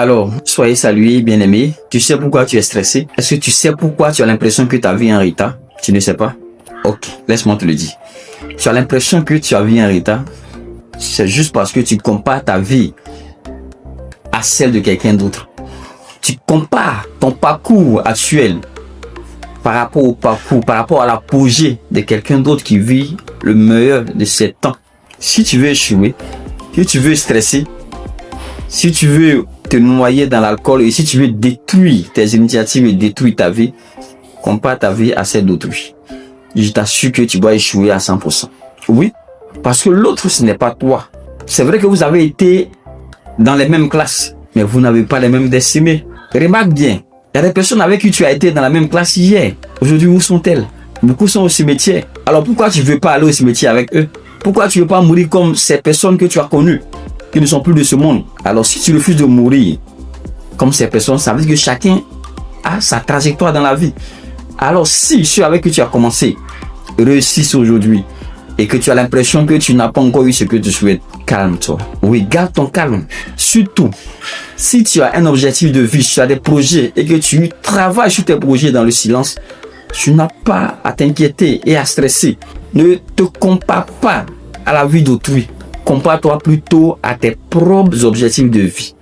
Alors, soyez salués, bien-aimés. Tu sais pourquoi tu es stressé? Est-ce que tu sais pourquoi tu as l'impression que ta vie est en retard? Tu ne sais pas? Ok, laisse-moi te le dire. Tu as l'impression que tu as vie en retard. C'est juste parce que tu compares ta vie à celle de quelqu'un d'autre. Tu compares ton parcours actuel par rapport au parcours, par rapport à l'apogée de quelqu'un d'autre qui vit le meilleur de ses temps. Si tu veux échouer, si tu veux stresser, si tu veux te noyer dans l'alcool et si tu veux détruire tes initiatives et détruire ta vie, compare ta vie à celle d'autrui. Je t'assure que tu vas échouer à 100%. Oui, parce que l'autre, ce n'est pas toi. C'est vrai que vous avez été dans les mêmes classes, mais vous n'avez pas les mêmes destinées. Remarque bien, il y a des personnes avec qui tu as été dans la même classe hier. Aujourd'hui, où sont-elles? Beaucoup sont au cimetière. Alors pourquoi tu ne veux pas aller au cimetière avec eux? Pourquoi tu ne veux pas mourir comme ces personnes que tu as connues, qui ne sont plus de ce monde? Alors si tu refuses de mourir comme ces personnes, ça veut dire que chacun a sa trajectoire dans la vie. Alors si ceux avec qui tu as commencé réussissent aujourd'hui et que tu as l'impression que tu n'as pas encore eu ce que tu souhaites, calme-toi. Oui, garde ton calme. Surtout, si tu as un objectif de vie, tu as des projets et que tu travailles sur tes projets dans le silence, tu n'as pas à t'inquiéter et à stresser. Ne te compare pas à la vie d'autrui. Compare-toi plutôt à tes propres objectifs de vie.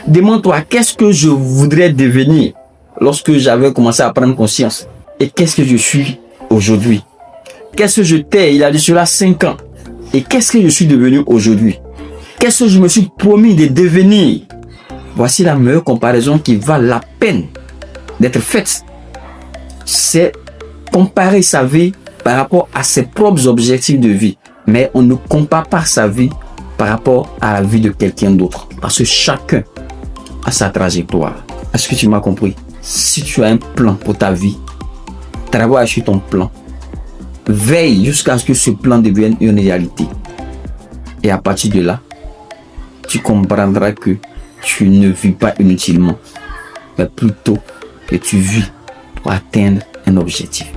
Demande-toi qu'est-ce que je voudrais devenir lorsque j'avais commencé à prendre conscience. Et qu'est-ce que je suis aujourd'hui? Qu'est-ce que j'étais il y a de cela 5 ans? Et qu'est-ce que je suis devenu aujourd'hui? Qu'est-ce que je me suis promis de devenir? Voici la meilleure comparaison qui vaut la peine d'être faite. C'est comparer sa vie par rapport à ses propres objectifs de vie. Mais on ne compare pas sa vie par rapport à la vie de quelqu'un d'autre. Parce que chacun a sa trajectoire. Est-ce que tu m'as compris? Si tu as un plan pour ta vie, travaille sur ton plan. Veille jusqu'à ce que ce plan devienne une réalité. Et à partir de là, tu comprendras que tu ne vis pas inutilement, mais plutôt que tu vis pour atteindre un objectif.